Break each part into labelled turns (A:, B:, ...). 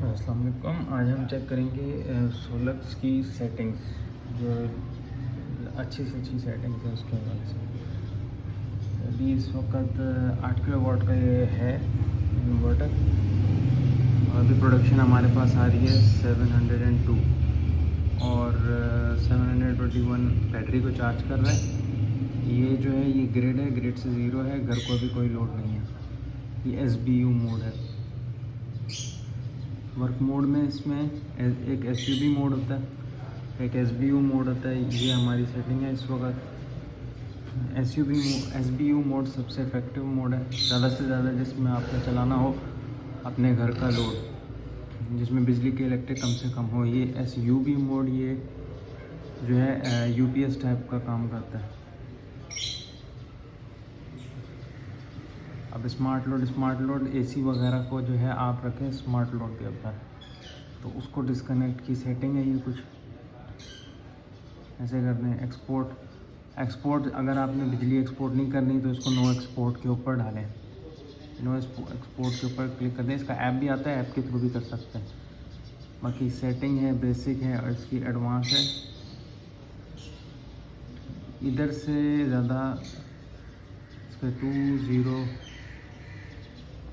A: अस्सलाम वालेकुम। आज हम चेक करेंगे सोलक्स की सेटिंग्स, जो अच्छी से अच्छी सेटिंग्स है उसके हवाले से। अभी इस वक्त 8 किलो वाट का ये है इन्वर्टर, और अभी प्रोडक्शन हमारे पास आ रही है 702 और 721 बैटरी को चार्ज कर रहा है। ये जो है ये ग्रिड से ज़ीरो है, घर को अभी कोई लोड नहीं है। ये SBU मोड है। वर्क मोड में इसमें एक SUB मोड होता है, एक SBU मोड होता है। ये हमारी सेटिंग है इस वक्त। SBU मोड सबसे इफ़ेक्टिव मोड है, ज़्यादा से ज़्यादा जिसमें आपने चलाना हो अपने घर का लोड, जिसमें बिजली की इलेक्ट्रिक कम से कम हो। ये SUB मोड ये जो है UPS टाइप का काम करता है। अब स्मार्ट लोड AC वगैरह को जो है आप रखें स्मार्ट लोड के ऊपर, तो उसको डिस्कनेक्ट की सेटिंग है। ये कुछ ऐसे करते हैं। एक्सपोर्ट अगर आपने बिजली एक्सपोर्ट नहीं करनी तो इसको नो एक्सपोर्ट के ऊपर डालें। नो एक्सपोर्ट के ऊपर क्लिक कर दें। इसका ऐप भी आता है, ऐप के थ्रू भी कर सकते हैं। बाकी सेटिंग है, बेसिक है और इसकी एडवांस है। इधर से ज़्यादा इस पर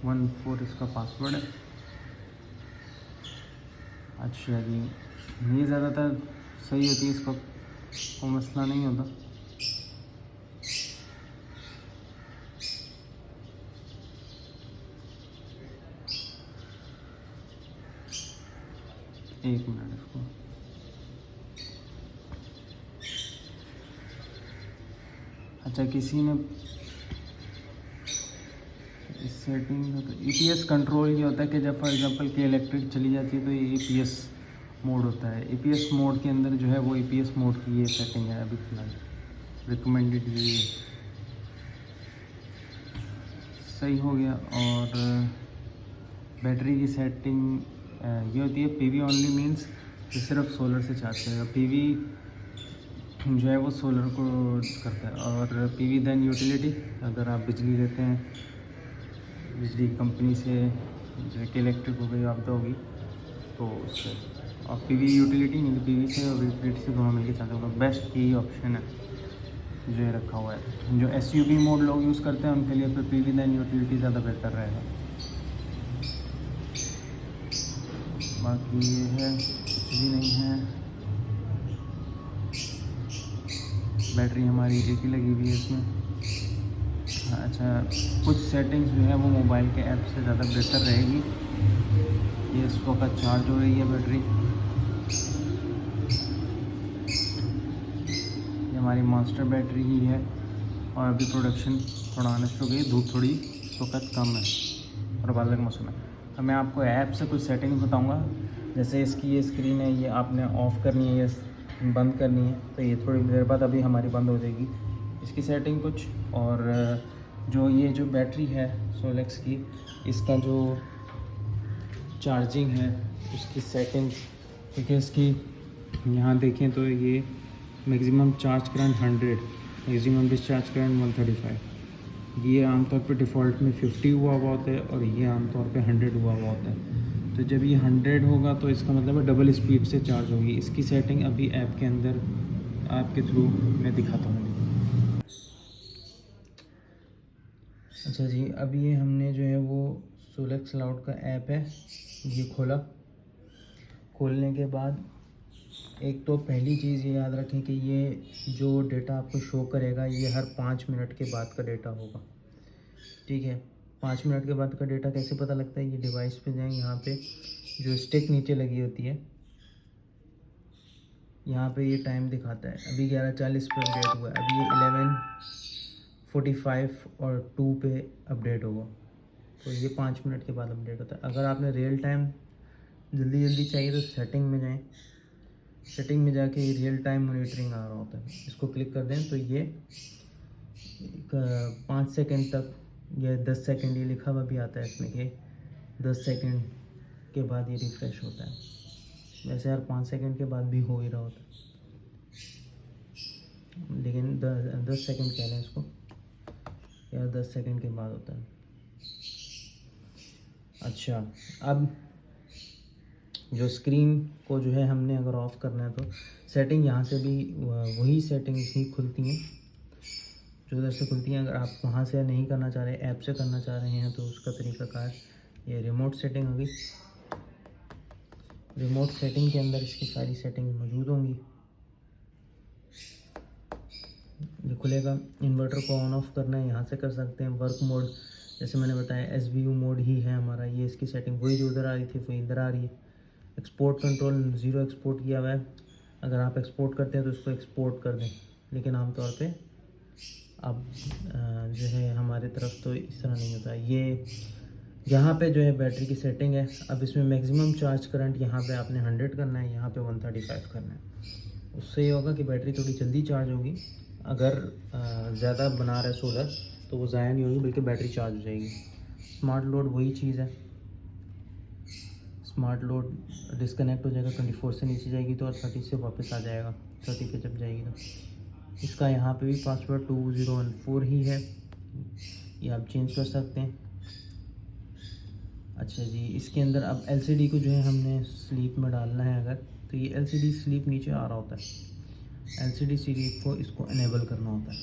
A: 2014 इसका पासवर्ड है। अच्छा जी, ये ज़्यादातर सही होती है, इसका कोई मसला नहीं होता। एक मिनट इसको। अच्छा, किसी ने इस सेटिंग का तो EPS कंट्रोल ये होता है कि जब फॉर एग्जांपल कि इलेक्ट्रिक चली जाती है तो ये EPS मोड होता है। EPS मोड के अंदर जो है वो EPS मोड की ये सेटिंग है अभी फिलहाल रिकमेंडेड। ये सही हो गया। और बैटरी की सेटिंग ये होती है PV ओनली, मीन्स कि सिर्फ सोलर से चार्ज करेगा। PV जो है वो सोलर को करता है। और PV देन यूटिलिटी, अगर आप बिजली लेते हैं बिजली कंपनी से, जैसे कि इलेक्ट्रिक हो गई, आपदा होगी, तो उससे। और PV यूटिलिटी नहीं, PV से और यूटिलिटी से दोनों मिलकर चलते हैं। बेस्ट यही ऑप्शन है जो ये रखा हुआ है। जो SUV मोड लोग यूज़ करते हैं उनके लिए फिर PV देन यूटिलिटी ज़्यादा बेहतर रहेगा। बाकी ये है, कुछ भी नहीं है। बैटरी हमारी एक ही लगी हुई है इसमें। अच्छा, कुछ सेटिंग्स जो है वो मोबाइल के ऐप से ज़्यादा बेहतर रहेगी। ये इस वक्त चार्ज हो रही है बैटरी। ये हमारी मास्टर बैटरी ही है और अभी प्रोडक्शन थोड़ा आना शुरू हो गई। धूप थोड़ी इस वक्त कम है और बादल का मौसम है। अब मैं आपको ऐप से कुछ सेटिंग्स बताऊंगा। जैसे इसकी ये स्क्रीन है, ये आपने ऑफ़ करनी है, ये बंद करनी है, तो ये थोड़ी देर बाद अभी हमारी बंद हो जाएगी इसकी सेटिंग कुछ। और जो बैटरी है सोलेक्स की, इसका जो चार्जिंग है उसकी सेटिंग, ठीक है। इसकी यहाँ देखें तो ये maximum charge current 100, maximum discharge current 135। ये आमतौर पर डिफ़ॉल्ट में 50 हुआ हुआ होता है और ये आमतौर पे 100 हुआ हुआ होता है। तो जब ये 100 होगा तो इसका मतलब है डबल स्पीड से चार्ज होगी। इसकी सेटिंग अभी ऐप के अंदर आपके थ्रू मैं दिखाता हूँ। अच्छा जी, अभी ये हमने जो है वो सोलेक्स क्लाउड का ऐप है ये खोला। खोलने के बाद एक तो पहली चीज़ ये याद रखें कि ये जो डेटा आपको शो करेगा ये हर 5 मिनट के बाद का डेटा होगा, ठीक है। 5 मिनट के बाद का डेटा कैसे पता लगता है? ये डिवाइस पे जाएं, यहाँ पे जो स्टिक नीचे लगी होती है, यहाँ पे ये टाइम दिखाता है। अभी 11:40 पे अपडेट हुआ है, अभी ये 11:45 और 2 पे अपडेट होगा। तो ये 5 मिनट के बाद अपडेट होता है। अगर आपने रियल टाइम जल्दी चाहिए तो सेटिंग में जाएं। सेटिंग में जाके रियल टाइम मॉनिटरिंग आ रहा होता है, इसको क्लिक कर दें तो ये 5 सेकंड तक या 10 सेकंड ये लिखा हुआ भी आता है इसमें कि 10 सेकंड के बाद ये रिफ़्रेश होता है। वैसे हर 5 सेकंड के बाद भी हो ही रहा होता है, लेकिन 10 सेकंड कह लें इसको, या 10 सेकंड के बाद होता है। अच्छा, अब जो स्क्रीन को जो है हमने अगर ऑफ़ करना है तो सेटिंग यहाँ से भी वही सेटिंग ही खुलती हैं जो उधर से खुलती हैं। अगर आप वहाँ से नहीं करना चाह रहे, ऐप से करना चाह रहे हैं तो उसका तरीक़ाकार ये रिमोट सेटिंग होगी। रिमोट सेटिंग के अंदर इसकी सारी सेटिंग मौजूद होंगी। ये खुलेगा। इन्वर्टर को ऑन ऑफ़ करना है यहाँ से कर सकते हैं। वर्क मोड जैसे मैंने बताया SBU मोड ही है हमारा, ये इसकी सेटिंग वही जो उधर आ रही थी वही इधर आ रही है। एक्सपोर्ट कंट्रोल 0 एक्सपोर्ट किया हुआ है। अगर आप एक्सपोर्ट करते हैं तो उसको एक्सपोर्ट कर दें, लेकिन आमतौर पे अब जो है हमारे तरफ तो इस तरह नहीं होता। ये यहाँ पे जो है बैटरी की सेटिंग है। अब इसमें मैक्सिमम चार्ज करंट यहाँ पे आपने 100 करना है, यहाँ पे 135 करना है। उससे ये होगा कि बैटरी थोड़ी जल्दी चार्ज होगी। अगर ज़्यादा बना रहा है सोलर तो वो ज़ाया नहीं होगी, बल्कि बैटरी चार्ज हो जाएगी। स्मार्ट लोड वही चीज़ है। स्मार्ट लोड डिस्कनेक्ट हो जाएगा 24 से नीचे जाएगी तो, और 30 से वापस आ जाएगा 30 पे जब जाएगी तो। इसका यहाँ पे भी पासवर्ड 2014 ही है, ये आप चेंज कर सकते हैं। अच्छा जी, इसके अंदर अब LCD को जो है हमने स्लीप में डालना है अगर, तो ये LCD स्लीप नीचे आ रहा होता है। LCD स्लीप को इसको इनेबल करना होता है।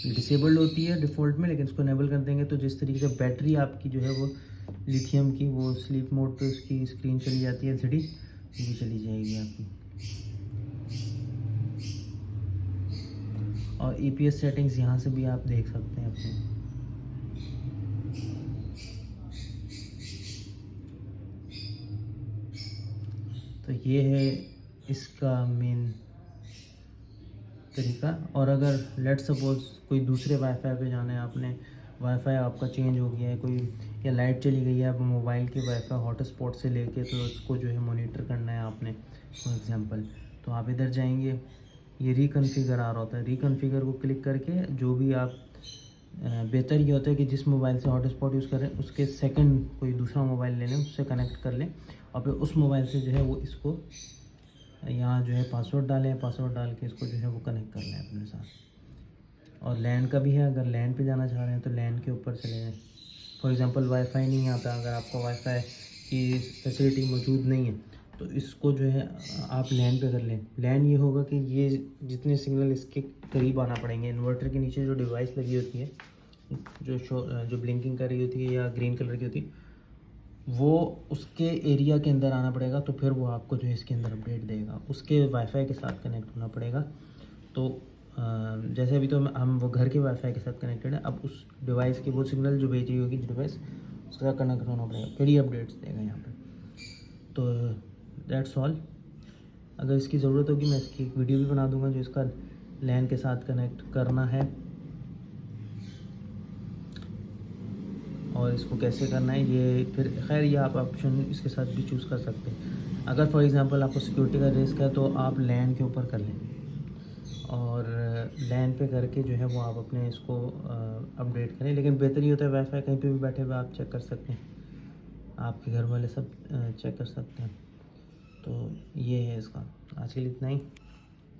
A: डिसेबल्ड होती है डिफ़ॉल्ट में, लेकिन इसको इनेबल कर देंगे तो जिस तरीके से बैटरी आपकी जो है वो लिथियम की वो स्लीप मोड पे उसकी स्क्रीन चली जाती है, LCD भी चली जाएगी आपकी। और EPS सेटिंग्स यहाँ से भी आप देख सकते हैं अपने। तो ये है इसका मेन तरीका। और अगर लेट सपोज कोई दूसरे वाईफाई पे जाना है, आपने वाईफाई आपका चेंज हो गया है कोई, या लाइट चली गई है, आप मोबाइल के वाईफाई हॉटस्पॉट से लेके तो उसको जो है मॉनिटर करना है आपने फॉर एग्जांपल, तो आप इधर जाएंगे, ये रिकन्फिगर आ रहा होता है। रिकन्फिगर को क्लिक करके जो भी आप बेहतर ये होता है कि जिस मोबाइल से हॉटस्पॉट यूज़ कर रहे हैं उसके सेकंड कोई दूसरा मोबाइल ले लें, उससे कनेक्ट कर लें और फिर उस मोबाइल से जो है वो इसको यहाँ जो है पासवर्ड डालें, पासवर्ड डाल के इसको जो है वो कनेक्ट कर लें अपने साथ। और लैन का भी है, अगर लैन पे जाना चाह रहे हैं तो लैन के ऊपर चले जाएँ। फॉर एग्जांपल वाईफाई नहीं आता, अगर आपका वाईफाई की फैसिलिटी मौजूद नहीं है तो इसको जो है आप लैन पे कर लें। लैन ये होगा कि ये जितने सिग्नल इसके करीब आना पड़ेंगे, इन्वर्टर के नीचे जो डिवाइस लगी होती है जो ब्लिंकिंग कर रही होती है या ग्रीन कलर की होती है, वो उसके एरिया के अंदर आना पड़ेगा, तो फिर वो आपको जो है इसके अंदर अपडेट देगा। उसके वाईफाई के साथ कनेक्ट होना पड़ेगा। तो जैसे अभी तो हम वो घर के वाईफाई के साथ कनेक्टेड है, अब उस डिवाइस की वो सिग्नल जो भेज रही होगी डिवाइस, उसका कनेक्ट होना पड़ेगा, फिर ही अपडेट्स देगा यहाँ पे। तो दैट्स ऑल। अगर इसकी ज़रूरत होगी मैं इसकी एक वीडियो भी बना दूंगा जो इसका लैन के साथ कनेक्ट करना है और इसको कैसे करना है। ये फिर खैर ये आप ऑप्शन इसके साथ भी चूज़ कर सकते हैं। अगर फॉर एग्जांपल आपको सिक्योरिटी का रिस्क है तो आप लैन के ऊपर कर लें, और लैन पे करके जो है वो आप अपने इसको अपडेट करें। लेकिन बेहतर ये होता है वाईफाई कहीं पे भी बैठे हुए आप चेक कर सकते हैं, आपके घर वाले सब चेक कर सकते हैं। तो ये है इसका। आज के लिए इतना ही।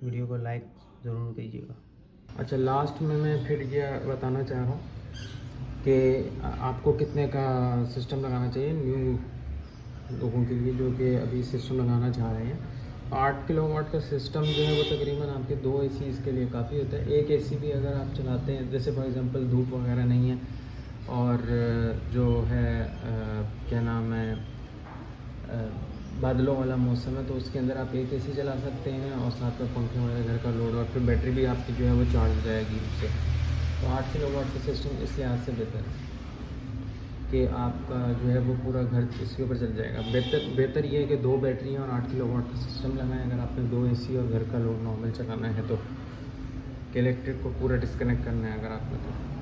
A: वीडियो को लाइक ज़रूर कीजिएगा। अच्छा, लास्ट में मैं फिर ये बताना चाह रहा हूँ कि आपको कितने का सिस्टम लगाना चाहिए न्यू लोगों के लिए जो कि अभी सिस्टम लगाना चाह रहे हैं। 8 किलोवाट का सिस्टम जो है वो तकरीबन आपके 2 AC इसके लिए काफ़ी होता है। एक AC भी अगर आप चलाते हैं, जैसे फॉर एग्जांपल धूप वगैरह नहीं है और जो है क्या नाम है बादलों वाला मौसम है, तो उसके अंदर आप एक AC चला सकते हैं और साथ में पंखे वगैरह घर का लोड, और फिर बैटरी भी आपकी जो है वो चार्ज हो जाएगी उससे। तो 8 किलोवाट का सिस्टम इस लिहाज से बेहतर है कि आपका जो है वो पूरा घर इसके ऊपर चल जाएगा। बेहतर ये है कि 2 बैटरी और 8 किलोवाट का सिस्टम लगाएं अगर आपने 2 AC और घर का लोड नॉर्मल चलाना है तो। कि इलेक्ट्रिक को पूरा डिस्कनेक्ट करना है अगर आपने तो।